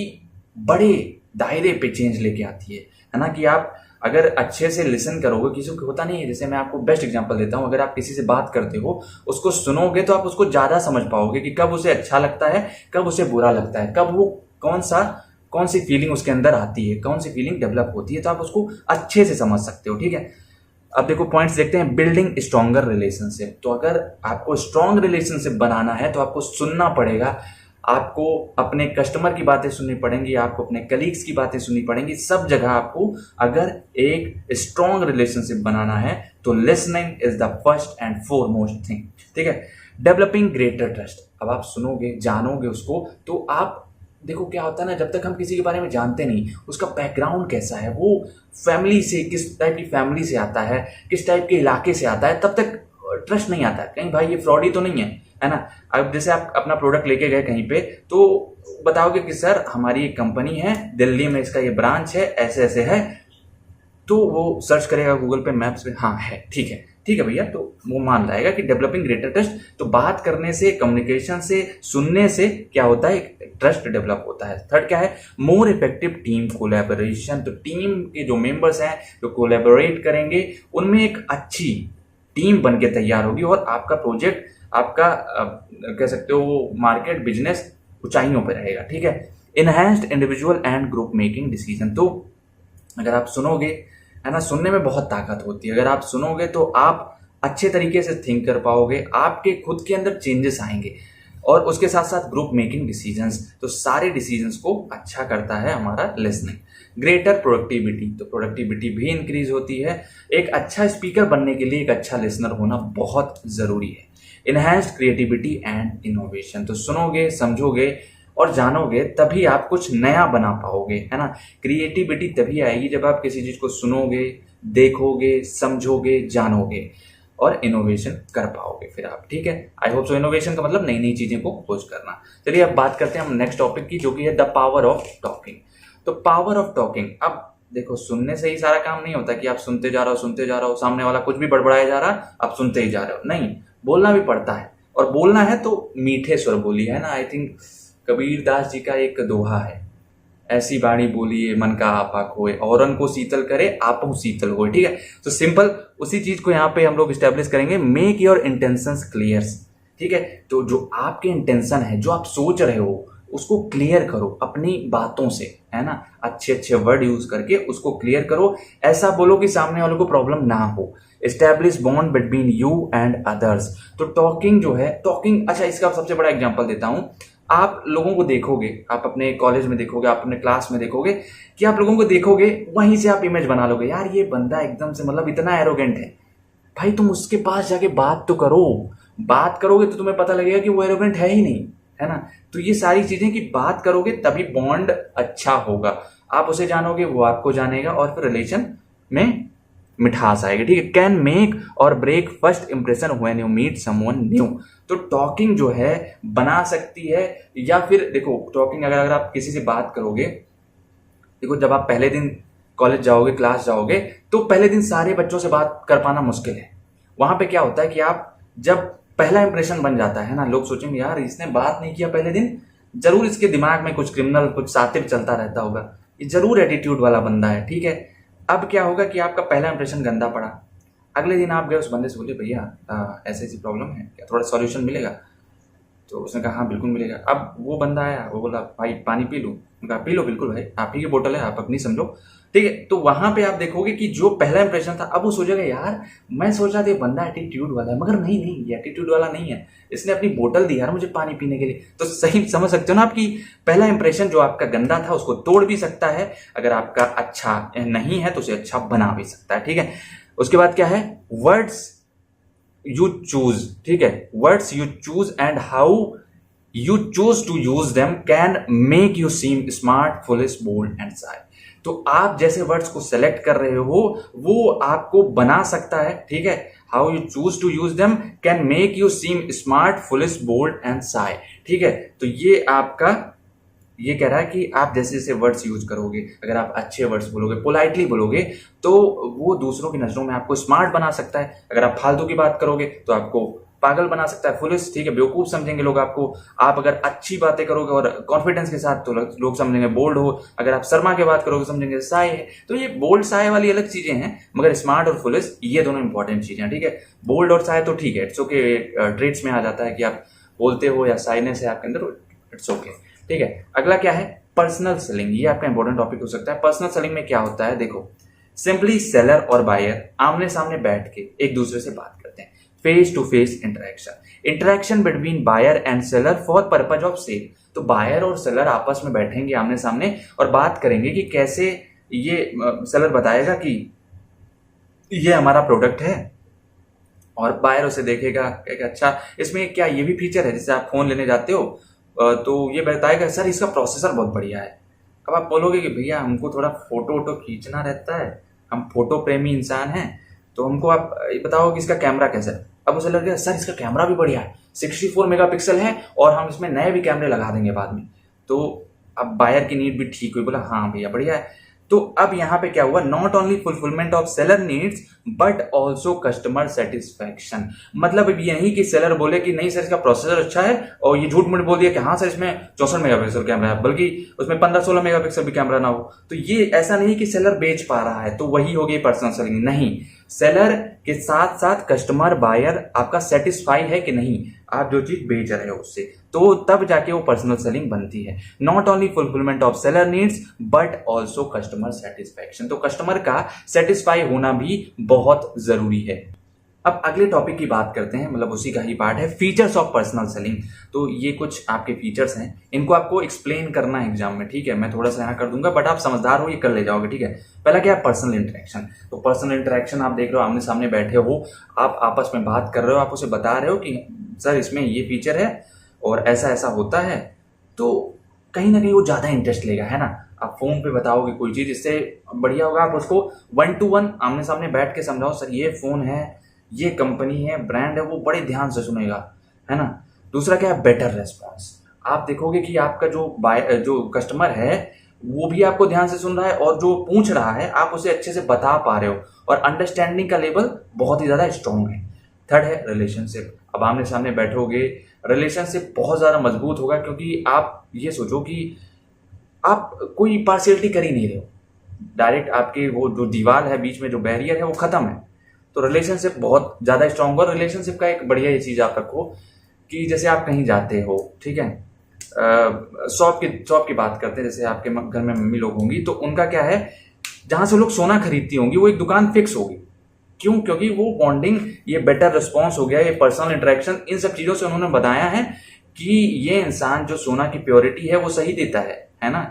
बड़े दायरे पे चेंज लेके आती है ना। कि आप अगर अच्छे से लिसन करोगे, किसी को होता नहीं है, जैसे मैं आपको बेस्ट एग्जांपल देता हूं, अगर आप किसी से बात करते हो, उसको सुनोगे तो आप उसको ज्यादा समझ पाओगे कि कब उसे अच्छा लगता है, कब उसे बुरा लगता है, कब वो कौन सी फीलिंग उसके अंदर आती है, कौन सी फीलिंग डेवलप होती है, तो आप उसको अच्छे से समझ सकते हो, ठीक है। अब देखो पॉइंट्स देखते हैं। Building stronger relationship. तो अगर आपको स्ट्रॉन्ग रिलेशनशिप बनाना है तो आपको सुनना पड़ेगा, आपको अपने कस्टमर की बातें सुननी पड़ेंगी, आपको अपने कलीग्स की बातें सुननी पड़ेंगी, सब जगह आपको अगर एक स्ट्रॉन्ग रिलेशनशिप बनाना है तो listening is the first and foremost thing, ठीक है। Developing greater trust. अब आप सुनोगे, जानोगे उसको, तो आप देखो क्या होता है ना, जब तक हम किसी के बारे में जानते नहीं, उसका बैकग्राउंड कैसा है, वो फैमिली से, किस टाइप की फैमिली से आता है, किस टाइप के इलाके से आता है, तब तक ट्रस्ट नहीं आता है कहीं भाई ये फ्रॉडी तो नहीं है ना। अब जैसे आप अपना प्रोडक्ट लेके गए कहीं पे, तो बताओगे कि सर हमारी एक कंपनी है दिल्ली में, इसका ये ब्रांच है, ऐसे ऐसे है, तो वो सर्च करेगा गूगल पे, मैप्स पे, हाँ है, ठीक है भैया, तो वो मान लाएगा कि डेवलपिंग ग्रेटर ट्रस्ट। तो बात करने से, कम्युनिकेशन से, सुनने से क्या होता है, एक ट्रस्ट डेवलप होता है। थर्ड क्या है, मोर इफेक्टिव टीम कोलैबोरेशन। तो टीम के जो मेंबर्स हैं जो कोलैबोरेट करेंगे, उनमें एक अच्छी टीम बन के तैयार होगी और आपका प्रोजेक्ट, आपका कह सकते हो मार्केट, बिजनेस ऊंचाइयों पर रहेगा, ठीक है। Enhanced individual and group making decision. तो अगर आप सुनोगे, है ना, सुनने में बहुत ताकत होती है। अगर आप सुनोगे तो आप अच्छे तरीके से थिंक कर पाओगे, आपके खुद के अंदर चेंजेस आएंगे, और उसके साथ साथ ग्रुप मेकिंग डिसीजंस। तो सारे डिसीजंस को अच्छा करता है हमारा लिसनिंग। Greater productivity. तो प्रोडक्टिविटी भी इंक्रीज होती है। एक अच्छा स्पीकर बनने के लिए एक अच्छा लिसनर होना बहुत जरूरी है। Enhanced creativity and innovation. तो सुनोगे, समझोगे और जानोगे तभी आप कुछ नया बना पाओगे, है ना। क्रिएटिविटी तभी आएगी जब आप किसी चीज को सुनोगे, देखोगे, समझोगे, जानोगे और इनोवेशन कर पाओगे फिर आप, ठीक है। I hope so. इनोवेशन का मतलब नई नई चीजें को खोज करना। चलिए अब बात करते हैं हम नेक्स्ट टॉपिक की, जो कि है द पावर ऑफ टॉकिंग। तो पावर ऑफ टॉकिंग, अब देखो सुनने से ही सारा काम नहीं होता कि आप सुनते जा रहे हो, सामने वाला कुछ भी बड़बड़ाया जा रहा, आप सुनते ही जा रहे हो, नहीं, बोलना भी पड़ता है। और बोलना है तो मीठे स्वर बोलिए, है ना। आई थिंक कबीर दास जी का एक दोहा है, ऐसी बाणी बोलिए मन का आपा खोए, औरन को शीतल करे आपो शीतल होए, ठीक है। तो सिंपल उसी चीज को यहाँ पे हम लोग स्टैब्लिश करेंगे। मेक योर इंटेंशंस क्लियर, ठीक है। तो जो आपके इंटेंशन है, जो आप सोच रहे हो, उसको क्लियर करो अपनी बातों से, है ना। अच्छे अच्छे वर्ड यूज करके उसको क्लियर करो। ऐसा बोलो कि सामने वालों को प्रॉब्लम ना हो। Establish bond between you and others. तो टॉकिंग जो है, टॉकिंग, अच्छा इसका सबसे बड़ा एग्जांपल देता हूं। आप लोगों को देखोगे, आप अपने कॉलेज में देखोगे, आप अपने क्लास में देखोगे कि आप लोगों को देखोगे, वहीं से आप इमेज बना लोगे, यार ये बंदा एकदम से मतलब इतना एरोगेंट है। भाई तुम उसके पास जाके बात तो करो, बात करोगे तो तुम्हें पता लगेगा कि वो एरोगेंट है ही नहीं, है ना। तो ये सारी चीजें कि बात करोगे तभी बॉन्ड अच्छा होगा, आप उसे जानोगे, वो आपको जानेगा, और फिर रिलेशन में मिठास आएगी, ठीक है। कैन मेक और break first impression when you meet someone new. तो टॉकिंग जो है बना सकती है, या फिर देखो टॉकिंग अगर आप किसी से बात करोगे, देखो जब आप पहले दिन कॉलेज जाओगे, क्लास जाओगे, तो पहले दिन सारे बच्चों से बात कर पाना मुश्किल है। वहां पे क्या होता है कि आप जब पहला इंप्रेशन बन जाता है ना, लोग सोचेंगे यार इसने बात नहीं किया पहले दिन, जरूर इसके दिमाग में कुछ क्रिमिनल, कुछ सातिब चलता रहता होगा, ये जरूर एटीट्यूड वाला बंदा है, ठीक है। अब क्या होगा कि आपका पहला इंप्रेशन गंदा पड़ा, अगले दिन आप गए उस बंदे से बोले भैया ऐसी ऐसी प्रॉब्लम है, क्या थोड़ा सॉल्यूशन मिलेगा? तो उसने कहा हाँ बिल्कुल मिलेगा। अब वो बंदा आया, वो बोला भाई पानी पी लूँ? कहा पी लो बिल्कुल भाई, आप ही की बोतल है, आप अपनी समझो। ठीक है, तो वहां पे आप देखोगे कि जो पहला इंप्रेशन था, अब वो सोचेगा यार मैं सोच रहा था ये बंदा एटीट्यूड वाला है, मगर नहीं नहीं, ये एटीट्यूड वाला नहीं है, इसने अपनी बोतल दी यार मुझे पानी पीने के लिए। तो सही समझ सकते हो ना, आपकी पहला इंप्रेशन जो आपका गंदा था उसको तोड़ भी सकता है, अगर आपका अच्छा नहीं है तो उसे अच्छा बना भी सकता है। ठीक है, उसके बाद क्या है, वर्ड्स यू चूज। ठीक है, words you choose and how you choose to use them can make you seem smart, foolish, bold and shy. तो आप जैसे वर्ड्स को सेलेक्ट कर रहे हो वो आपको बना सकता है। ठीक है, how you choose to use them can make you seem smart, foolish, bold and shy. ठीक है, तो ये आपका ये कह रहा है कि आप जैसे जैसे वर्ड्स यूज करोगे, अगर आप अच्छे वर्ड्स बोलोगे, पोलाइटली बोलोगे, तो वो दूसरों की नजरों में आपको स्मार्ट बना सकता है। अगर आप फालतू की बात करोगे तो आपको पागल बना सकता है, फुलिश, ठीक है, बेवकूफ समझेंगे लोग आपको। आप अगर अच्छी बातें करोगे और कॉन्फिडेंस के साथ तो लोग समझेंगे बोल्ड हो। अगर आप शर्मा के बात करोगे समझेंगे साय है। तो ये बोल्ड साय वाली अलग चीजें हैं, मगर स्मार्ट और फुलिश ये दोनों इंपॉर्टेंट चीजें हैं। ठीक है, बोल्ड और साय तो ठीक है, इट्स ओके, ट्रेड्स में आ जाता है कि आप बोलते हो या साइनेस है आपके अंदर, इट्स ओके। ठीक है, अगला क्या है, पर्सनल सेलिंग। ये आपका इंपॉर्टेंट टॉपिक हो सकता है। पर्सनल सेलिंग में क्या होता है, देखो सिंपली सेलर और बायर आमने सामने बैठ के एक दूसरे से बात करते हैं, face to face interaction between buyer and seller for purpose of sale. तो बायर और सेलर आपस में बैठेंगे आमने सामने और बात करेंगे कि कैसे ये सेलर बताएगा कि ये हमारा प्रोडक्ट है, और बायर उसे देखेगा, कहेगा अच्छा इसमें क्या ये भी फीचर है, जैसे आप फोन लेने जाते हो तो ये बताएगा सर इसका प्रोसेसर बहुत बढ़िया है। अब आप बोलोगे कि भैया हमको थोड़ा फोटो वोटो खींचना रहता है, हम फोटो प्रेमी इंसान हैं, तो हमको आप ये बताओ कि इसका कैमरा कैसा है। अब उसे लगेगा सर इसका कैमरा भी बढ़िया है, 64 मेगापिक्सल है, और हम इसमें नए भी कैमरे लगा देंगे बाद में। तो अब बायर की नीड भी ठीक हुई, बोला हाँ भैया बढ़िया है। तो अब यहाँ पे क्या हुआ, not only fulfilment of seller needs but also customer satisfaction. मतलब अब यही कि सेलर बोले कि नहीं सर इसका प्रोसेसर अच्छा है, और ये झूठ मूठ बोल दिया कि हाँ सर इसमें 64 मेगापिक्सल कैमरा है, बल्कि उसमें 15-16 मेगापिक्सल भी कैमरा ना हो। तो ये ऐसा नहीं कि सेलर बेच पा रहा है तो वही हो गई पर्सनल सेलिंग, नहीं। सेलर के साथ साथ कस्टमर बायर आपका सेटिस्फाई है कि नहीं, आप जो चीज बेच रहे हो उससे, तो तब जाके वो पर्सनल सेलिंग बनती है। Not only fulfilment of seller needs but also customer satisfaction. तो कस्टमर का सेटिस्फाई होना भी बहुत जरूरी है। अब अगले टॉपिक की बात करते हैं, मतलब उसी का ही पार्ट है, फीचर्स ऑफ पर्सनल सेलिंग। तो ये कुछ आपके फीचर्स हैं, इनको आपको एक्सप्लेन करना है एग्जाम में। ठीक है, मैं थोड़ा सा यहाँ कर दूंगा बट आप समझदार हो, ये कर ले जाओगे। ठीक है, पहला क्या है, पर्सनल इंटरेक्शन। तो पर्सनल इंटरेक्शन आप देख रहे हो, आमने सामने बैठे हो, आप आपस में बात कर रहे हो, आप उसे बता रहे हो कि सर इसमें ये फीचर है और ऐसा ऐसा होता है, तो कहीं ना कहीं वो ज्यादा इंटरेस्ट लेगा, है ना। आप फोन पे बताओगे कोई चीज, इससे बढ़िया होगा आप उसको 1-to-1 आमने सामने बैठ के समझाओ, सर ये फोन है, ये कंपनी है, ब्रांड है, वो बड़े ध्यान से सुनेगा, है ना। दूसरा क्या है, बेटर रेस्पॉन्स। आप देखोगे कि आपका जो कस्टमर है वो भी आपको ध्यान से सुन रहा है, और जो पूछ रहा है आप उसे अच्छे से बता पा रहे हो, और अंडरस्टैंडिंग का लेवल बहुत ही ज्यादा स्ट्रॉन्ग है। थर्ड है रिलेशनशिप। अब आमने सामने बैठोगे, रिलेशनशिप बहुत ज्यादा मजबूत होगा, क्योंकि आप ये सोचो कि आप कोई पार्शियलिटी कर ही नहीं रहे हो, डायरेक्ट आपके वो जो दीवार है बीच में, जो बैरियर है वो खत्म है। तो रिलेशनशिप बहुत ज्यादा स्ट्रांग होगा। रिलेशनशिप का एक बढ़िया ये चीज आप रखो कि जैसे आप कहीं जाते हो, ठीक है, शॉप की बात करते हैं, जैसे आपके घर में मम्मी लोग होंगी, तो उनका क्या है, जहां से लोग सोना खरीदती होंगी वो एक दुकान फिक्स होगी। क्यों? क्योंकि वो बॉन्डिंग, ये बेटर रिस्पॉन्स हो गया, ये पर्सनल इंटरेक्शन, इन सब चीजों से उन्होंने बताया है कि ये इंसान जो सोना की प्योरिटी है वो सही देता है ना।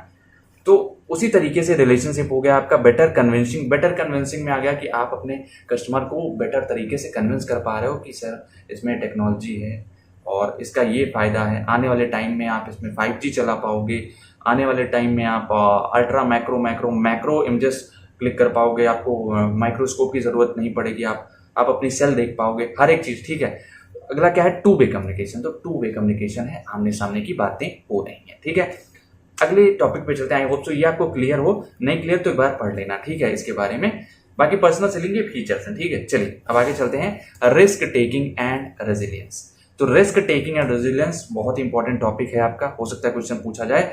तो उसी तरीके से रिलेशनशिप हो गया आपका बेटर कन्विंसिंग में आ गया कि आप अपने कस्टमर को बेटर तरीके से कन्विंस कर पा रहे हो कि सर इसमें टेक्नोलॉजी है और इसका ये फायदा है, आने वाले टाइम में आप इसमें 5G चला पाओगे, आने वाले टाइम में आप अल्ट्रा मैक्रो इमेजेस क्लिक कर पाओगे, आपको माइक्रोस्कोप की जरूरत नहीं पड़ेगी, आप अपनी सेल देख पाओगे, हर एक चीज। ठीक है, अगला क्या है, टू वे कम्युनिकेशन। तो टू वे कम्युनिकेशन है, आमने सामने की बातें हो रही हैं। ठीक है, अगले टॉपिक पे चलते हैं। आई होप सो ये आपको क्लियर हो, नहीं क्लियर तो एक बार पढ़ लेना, ठीक है, इसके बारे में। बाकी पर्सनल सेलिंग के फीचर्स हैं। ठीक है, चलिए अब आगे चलते हैं, रिस्क टेकिंग एंड रेजिलियंस। तो रिस्क टेकिंग एंड रेजिलियंस बहुत इंपॉर्टेंट टॉपिक है आपका, हो सकता है क्वेश्चन पूछा जाए।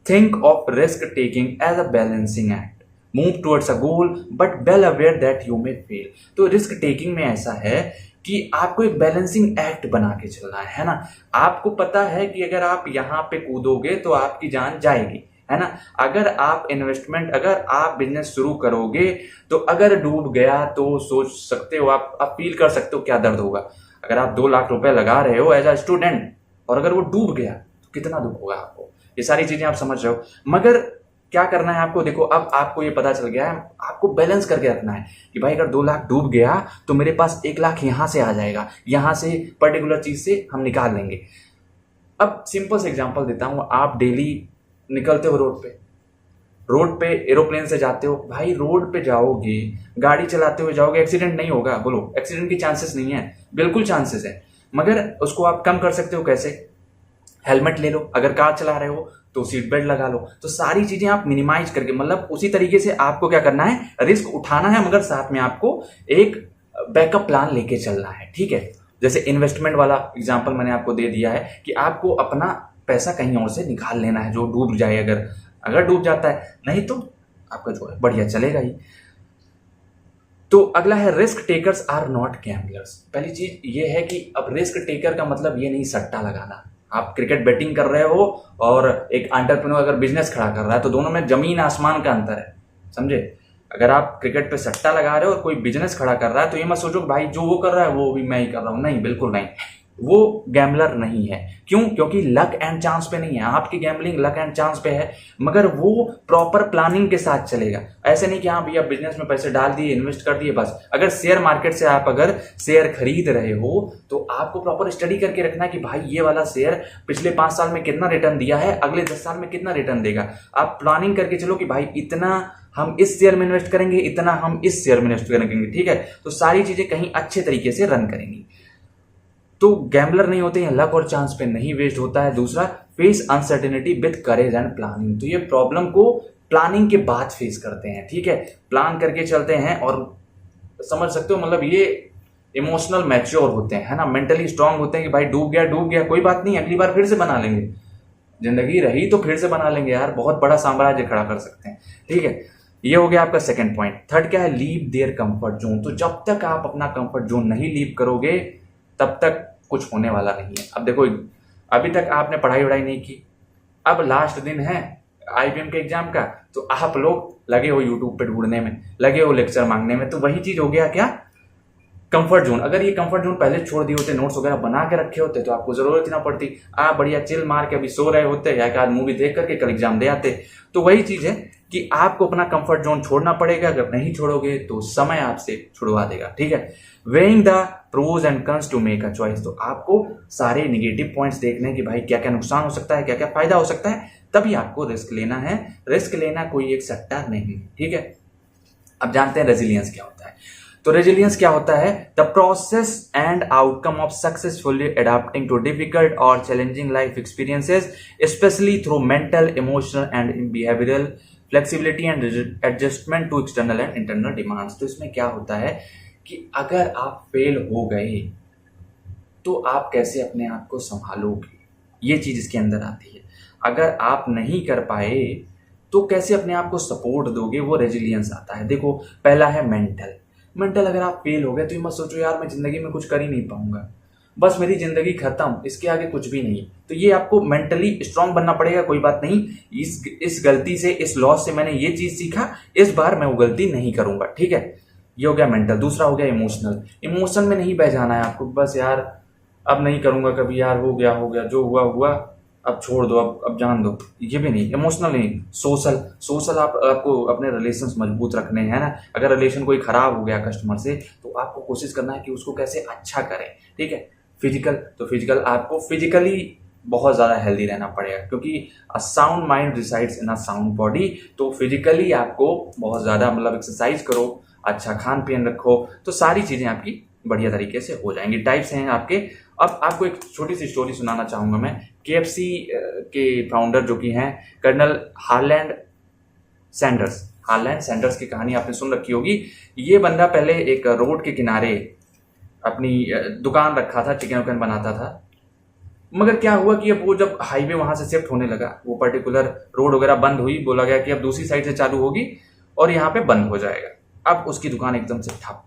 Think of risk taking as a balancing act. Move towards a goal but well aware that you may fail. तो रिस्क टेकिंग में ऐसा है कि आपको एक बैलेंसिंग एक्ट बना के चलना है ना। आपको पता है कि अगर आप यहाँ पे कूदोगे तो आपकी जान जाएगी, है ना। अगर आप इन्वेस्टमेंट, अगर आप बिजनेस शुरू करोगे तो अगर डूब गया तो सोच सकते हो, आप फील कर सकते हो क्या दर्द होगा। अगर आप 2 लाख रुपए लगा रहे हो एज अ स्टूडेंट और अगर वो डूब गया तो कितना दुख होगा आपको। ये सारी चीजें आप समझ रहे हो। मगर क्या करना है आपको, देखो अब आपको ये पता चल गया है, आपको बैलेंस करके रखना है कि भाई अगर 2 लाख डूब गया तो मेरे पास 1 लाख यहां से आ जाएगा, यहां से पर्टिकुलर चीज से हम निकाल लेंगे। अब सिंपल से एग्जांपल देता हूं, आप डेली निकलते हो रोड पे एरोप्लेन से जाते हो, भाई रोड पे जाओगे, गाड़ी चलाते हुए जाओगे, एक्सीडेंट नहीं होगा। बोलो एक्सीडेंट की चांसेस नहीं है, बिल्कुल चांसेस है, मगर उसको आप कम कर सकते हो कैसे। हेलमेट ले लो, अगर कार चला रहे हो तो सीट बेल्ट लगा लो। तो सारी चीजें आप मिनिमाइज करके, मतलब उसी तरीके से आपको क्या करना है, रिस्क उठाना है, मगर साथ में आपको एक बैकअप प्लान लेके चलना है, ठीक है। जैसे इन्वेस्टमेंट वाला एग्जांपल मैंने आपको दे दिया है कि आपको अपना पैसा कहीं और से निकाल लेना है जो डूब जाए, अगर डूब जाता है, नहीं तो आपका जो है बढ़िया चलेगा ही। तो अगला है risk takers are not gamblers. पहली चीज ये है कि अब रिस्क टेकर का मतलब ये नहीं सट्टा लगाना। आप क्रिकेट बैटिंग कर रहे हो और एक एंटरप्रेन्योर अगर बिजनेस खड़ा कर रहा है तो दोनों में जमीन आसमान का अंतर है, समझे। अगर आप क्रिकेट पे सट्टा लगा रहे हो और कोई बिजनेस खड़ा कर रहा है तो ये मत सोचो भाई जो वो कर रहा है वो भी मैं ही कर रहा हूं, नहीं, बिल्कुल नहीं। वो गैम्बलर नहीं है। क्यों? क्योंकि लक एंड चांस पे नहीं है। आपकी गैम्बलिंग लक एंड चांस पे है, मगर वो प्रॉपर प्लानिंग के साथ चलेगा। ऐसे नहीं कि हाँ भैया बिजनेस में पैसे डाल दिए, इन्वेस्ट कर दिए बस। अगर शेयर मार्केट से आप अगर शेयर खरीद रहे हो तो आपको प्रॉपर स्टडी करके रखना है कि भाई ये वाला शेयर पिछले 5 साल में कितना रिटर्न दिया है, अगले 10 साल में कितना रिटर्न देगा। आप प्लानिंग करके चलो कि भाई इतना हम इस शेयर में इन्वेस्ट करेंगे, इतना हम इस शेयर में इन्वेस्ट करेंगे, ठीक है। तो सारी चीजें कहीं अच्छे तरीके से रन करेंगी। तो गैम्बलर नहीं होते हैं, लक और चांस पे नहीं वेस्ट होता है। दूसरा, face uncertainty with courage and planning. तो ये प्रॉब्लम को प्लानिंग के बाद फेस करते हैं, ठीक है। प्लान करके चलते हैं और समझ सकते हो, मतलब ये इमोशनल मैच्योर होते हैं, है ना, मेंटली स्ट्रांग होते हैं कि भाई डूब गया कोई बात नहीं, अगली बार फिर से बना लेंगे, जिंदगी रही तो फिर से बना लेंगे यार, बहुत बड़ा साम्राज्य खड़ा कर सकते हैं, ठीक है। ये हो गया आपका सेकंड पॉइंट। थर्ड क्या है, लीव देयर कंफर्ट जोन। तो जब तक आप अपना कंफर्ट जोन नहीं लीव करोगे तब तक कुछ होने वाला नहीं है। अब देखो, अभी तक आपने पढ़ाई वढ़ाई नहीं की, अब लास्ट दिन है आईबीएम के एग्जाम का, तो आप लोग लगे हो यूट्यूब पे ढूंढने में, लगे हो लेक्चर मांगने में। तो वही चीज हो गया क्या, कंफर्ट जोन। अगर ये कंफर्ट जोन पहले छोड़ दिए होते, नोट्स वगैरह बना के रखे होते, तो आपको जरूरत ही ना पड़ती, आप बढ़िया चिल मार के अभी सो रहे होते या एक आध मूवी देख करके कल एग्जाम दे आते। तो वही चीज है कि आपको अपना कंफर्ट जोन छोड़ना पड़ेगा। अगर नहीं छोड़ोगे तो समय आपसे छुड़वा देगा, ठीक है। Weighing the pros and cons to make a choice. तो आपको सारे निगेटिव पॉइंट्स देखने हैं कि भाई क्या क्या नुकसान हो सकता है, क्या क्या फायदा हो सकता है, तभी आपको रिस्क लेना है। रिस्क लेना कोई एक सट्टा नहीं, ठीक है। अब जानते हैं रेजिलियंस क्या होता है। तो रेजिलियंस क्या होता है, the process and outcome of successfully adopting to difficult और challenging life experiences, specially through mental, emotional and behavioural flexibility and adjustment to external and internal demands. तो इसमें क्या होता है कि अगर आप फेल हो गए तो आप कैसे अपने आप को संभालोगे, ये चीज इसके अंदर आती है। अगर आप नहीं कर पाए तो कैसे अपने आप को सपोर्ट दोगे, वो रेजिलियंस आता है। देखो, पहला है मेंटल। अगर आप फेल हो गए तो ये मत सोचो यार मैं जिंदगी में कुछ कर ही नहीं पाऊंगा, बस मेरी जिंदगी खत्म, इसके आगे कुछ भी नहीं। तो ये आपको मेंटली स्ट्रांग बनना पड़ेगा। कोई बात नहीं, इस गलती से, इस लॉस से मैंने ये चीज सीखा, इस बार मैं वो गलती नहीं करूंगा, ठीक है। ये हो गया मेंटल। दूसरा हो गया इमोशनल। इमोशन में नहीं बह जाना है आपको, बस यार अब नहीं करूंगा कभी, यार हो गया जो हुआ अब छोड़ दो, अब जान दो, ये भी नहीं। इमोशनल नहीं, सोशल आपको अपने रिलेशंस मजबूत रखने हैं ना। अगर रिलेशन कोई खराब हो गया कस्टमर से तो आपको कोशिश करना है कि उसको कैसे अच्छा करें, ठीक है। फिजिकल आपको फिजिकली बहुत ज्यादा हेल्दी रहना पड़ेगा, क्योंकि a sound mind resides in a sound body. तो फिजिकली आपको बहुत ज्यादा, मतलब एक्सरसाइज करो, अच्छा खान पीन रखो, तो सारी चीजें आपकी बढ़िया तरीके से हो जाएंगी। टाइप्स हैं आपके। अब आपको एक छोटी सी स्टोरी सुनाना चाहूंगा मैं। KFC के फाउंडर जो कि हैं कर्नल हार्लैंड सैंडर्स की कहानी आपने सुन रखी होगी। ये बंदा पहले एक रोड के किनारे अपनी दुकान रखा था, चिकन उकन बनाता था। मगर क्या हुआ कि अब वो जब हाईवे वहां से शिफ्ट होने लगा, वो पर्टिकुलर रोड वगैरह बंद हुई, बोला गया कि अब दूसरी साइड से चालू होगी, और यहाँ पे बंद हो जाएगा। अब उसकी दुकान एकदम से ठप,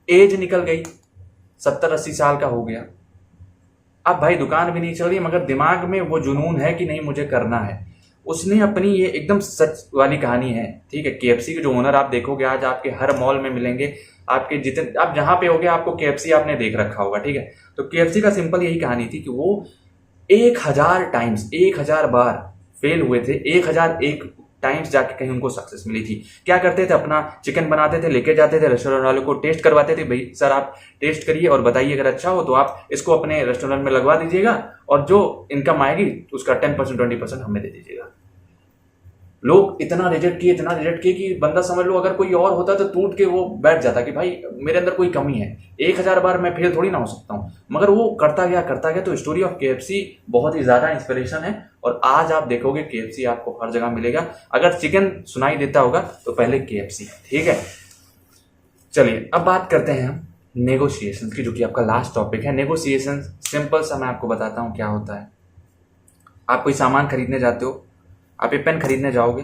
एज निकल गई, 70-80 साल का हो गया। अब भाई दुकान भी नहीं चल रही, मगर दिमाग में वो जुनून है कि नहीं मुझे करना है। उसने अपनी, ये एकदम सच वाली कहानी है, ठीक है। केएफसी के जो ओनर आप देखोगे आज आपके हर मॉल में मिलेंगे, आपके जितने आप जहां पे होगे आपको केएफसी आपने देख रखा होगा, ठीक है। तो केएफसी का सिंपल यही कहानी थी कि वो 1000 बार फेल हुए थे, 1001 टाइम्स जाके कहीं उनको सक्सेस मिली थी। क्या करते थे, अपना चिकन बनाते थे, लेके जाते थे रेस्टोरेंट वालों को, टेस्ट करवाते थे, भाई सर आप टेस्ट करिए और बताइए, अगर अच्छा हो तो आप इसको अपने रेस्टोरेंट में लगवा दीजिएगा और जो इनकम आएगी उसका 10% 20% हमें दे दीजिएगा। लोग इतना रिजेक्ट किए कि बंदा समझ लो अगर कोई और होता तो टूट के वो बैठ जाता कि भाई मेरे अंदर कोई कमी है, 1000 बार मैं फेल थोड़ी ना हो सकता हूं। मगर वो करता गया। तो स्टोरी ऑफ केएफसी बहुत ही ज्यादा इंस्पिरेशन है और आज आप देखोगे केएफसी आपको हर जगह मिलेगा। अगर चिकन सुनाई देता होगा तो पहले केएफसी, ठीक है। चलिए अब बात करते हैं हम नेगोशिएशन की, जो कि आपका लास्ट टॉपिक है। नेगोशिएशन सिंपल सा मैं आपको बताता हूं क्या होता है। आप कोई सामान खरीदने जाते हो, आप एक पेन खरीदने जाओगे,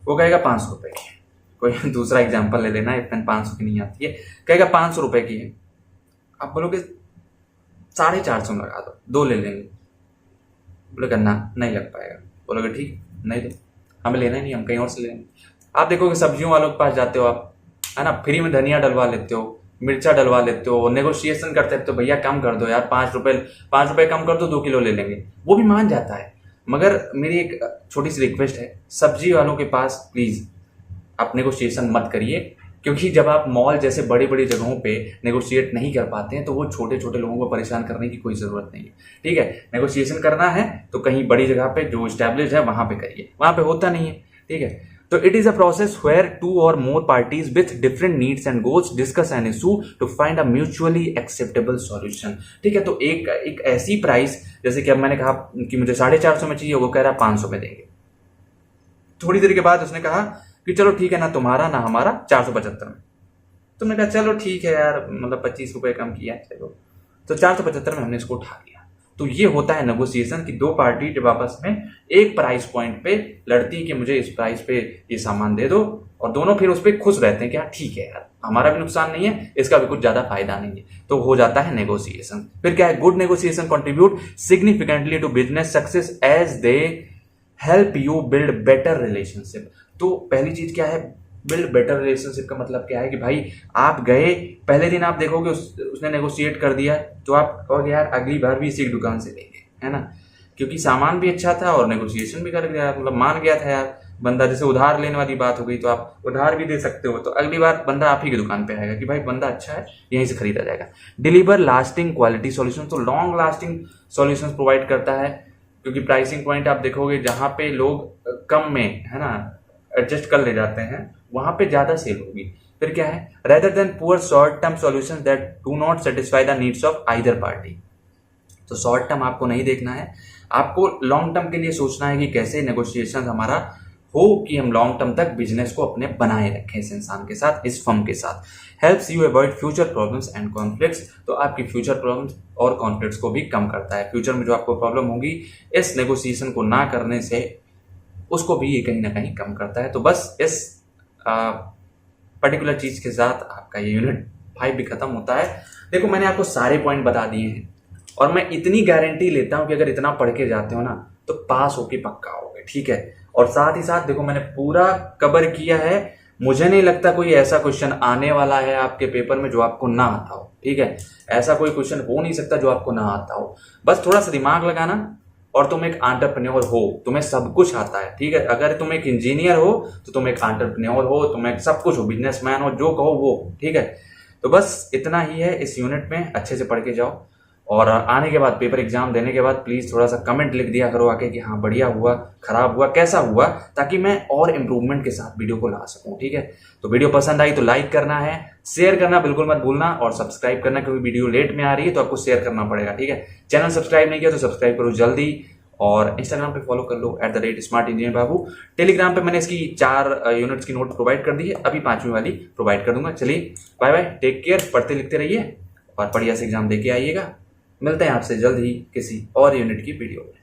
वो कहेगा 500 रुपए की है। कोई दूसरा एग्जांपल ले लेना, एक पेन 500 की नहीं आती है, कहेगा 500 रुपए की है। आप बोलोगे 450 में लगा दो, 2 ले लेंगे। बोलेगा ना नहीं लग पाएगा। बोलोगे ठीक नहीं दो, हमें लेना ही नहीं, हम कहीं और से लेंगे। आप देखोगे सब्जियों वालों के पास जाते हो आप, है ना, फ्री में धनिया डलवा लेते हो, मिर्चा डलवा लेते हो, नेगोशिएशन करते हैं तो भैया कम कर दो यार, 5 रुपए कम कर दो, 2 किलो ले लेंगे। वो भी मान जाता है। मगर मेरी एक छोटी सी रिक्वेस्ट है, सब्जी वालों के पास प्लीज आप नेगोशिएशन मत करिए, क्योंकि जब आप मॉल जैसे बड़ी बड़ी जगहों पे नेगोशिएट नहीं कर पाते हैं तो वो छोटे छोटे लोगों को परेशान करने की कोई जरूरत नहीं है, ठीक है। नेगोशिएशन करना है तो कहीं बड़ी जगह पे जो स्टैब्लिश है वहां पे करिए, वहां पे होता नहीं है, ठीक है। तो it is a process where 2 or more parties with different needs and goals discuss an issue to find a mutually acceptable solution, ठीक है। तो एक ऐसी प्राइस, जैसे कि अब मैंने कहा कि मुझे 450 में चाहिए, वो कह रहा 500 में देंगे। थोड़ी देर के बाद उसने कहा कि चलो ठीक है, ना तुम्हारा ना हमारा, 475 में। तुमने कहा चलो ठीक है यार, मतलब 25 रुपए कम किया, चलो। तो 475 में हमने इसको उठा लिया। तो ये होता है नेगोशिएशन कि 2 पार्टी जब आपस में एक प्राइस पॉइंट पे लड़ती है कि मुझे इस प्राइस पे ये सामान दे दो, और दोनों फिर उस पर खुश रहते हैं कि हाँ ठीक है यार, हमारा भी नुकसान नहीं है, इसका भी कुछ ज्यादा फायदा नहीं है, तो हो जाता है नेगोशिएशन। फिर क्या है, good negotiation contribute significantly to business success as they help you build better relationship. तो पहली चीज क्या है, बिल्ड बेटर रिलेशनशिप का मतलब क्या है कि भाई आप गए, पहले दिन आप देखोगे उसने नेगोशिएट कर दिया तो आप कहोगे यार अगली बार भी इसी दुकान से लेंगे, है ना, क्योंकि सामान भी अच्छा था और नेगोशिएशन भी कर गया, मतलब मान गया था यार बंदा। जैसे उधार लेने वाली बात हो गई तो आप उधार भी दे सकते हो, तो अगली बार बंदा आप ही की दुकान पे आएगा कि भाई बंदा अच्छा है, यहीं से खरीदा जाएगा। डिलीवर लास्टिंग क्वालिटी सॉल्यूशन, तो लॉन्ग लास्टिंग सॉल्यूशन प्रोवाइड करता है, क्योंकि प्राइसिंग पॉइंट आप देखोगे जहां पे लोग कम में, है ना, एडजस्ट कर ले जाते हैं, वहां पे ज्यादा सेल होगी। फिर क्या है, rather than poor short term solution that do not satisfy the needs of either party. तो शॉर्ट टर्म आपको नहीं देखना है, आपको लॉन्ग टर्म के लिए सोचना है कि कैसे नेगोशिएशन हमारा हो कि हम लॉन्ग टर्म तक बिजनेस को अपने बनाए रखें इस इंसान के साथ, इस फर्म के साथ। Helps you avoid future problems and conflicts, तो आपकी फ्यूचर प्रॉब्लम्स और कॉन्फ्लिक्ट्स को भी कम करता है। फ्यूचर में जो आपको प्रॉब्लम होगी इस नेगोशिएशन को ना करने से, उसको भी ये कहीं ना कहीं कम करता है। तो बस इस पर्टिकुलर चीज के साथ आपका ये यूनिट 5 भी खत्म होता है। देखो मैंने आपको सारे पॉइंट बता दिए हैं और मैं इतनी गारंटी लेता हूं कि अगर इतना पढ़ के जाते हो ना तो पास होके पक्का होगे, ठीक है। और साथ ही साथ देखो मैंने पूरा कवर किया है, मुझे नहीं लगता कोई ऐसा क्वेश्चन आने वाला है आपके पेपर में जो आपको ना आता हो, ठीक है। ऐसा कोई क्वेश्चन हो नहीं सकता जो आपको ना आता हो। बस थोड़ा सा दिमाग लगाना, और तुम एक एंटरप्रेन्योर हो, तुम्हें सब कुछ आता है, ठीक है। अगर तुम एक इंजीनियर हो तो तुम एक एंटरप्रेन्योर हो, तुम एक सब कुछ हो, बिजनेसमैन हो, जो कहो वो, ठीक है। तो बस इतना ही है इस यूनिट में, अच्छे से पढ़ के जाओ और आने के बाद पेपर एग्जाम देने के बाद प्लीज थोड़ा सा कमेंट लिख दिया करो आके कि हाँ बढ़िया हुआ, खराब हुआ, कैसा हुआ, ताकि मैं और इम्प्रूवमेंट के साथ वीडियो को ला सकूं, ठीक है। तो वीडियो पसंद आई तो लाइक करना है, शेयर करना बिल्कुल मत भूलना, और सब्सक्राइब करना, क्योंकि वीडियो लेट में आ रही है तो आपको शेयर करना पड़ेगा, ठीक है। चैनल सब्सक्राइब नहीं किया तो सब्सक्राइब करो जल्दी, और इंस्टाग्राम पे फॉलो कर लो @smart engineer बाबू। टेलीग्राम पे मैंने इसकी 4 यूनिट्स की नोट प्रोवाइड कर दी है, अभी 5वीं वाली प्रोवाइड कर दूंगा। चलिए बाय बाय, टेक केयर, पढ़ते लिखते रहिए और बढ़िया से एग्जाम देके आइएगा। मिलते हैं आपसे जल्द ही किसी और यूनिट की वीडियो में।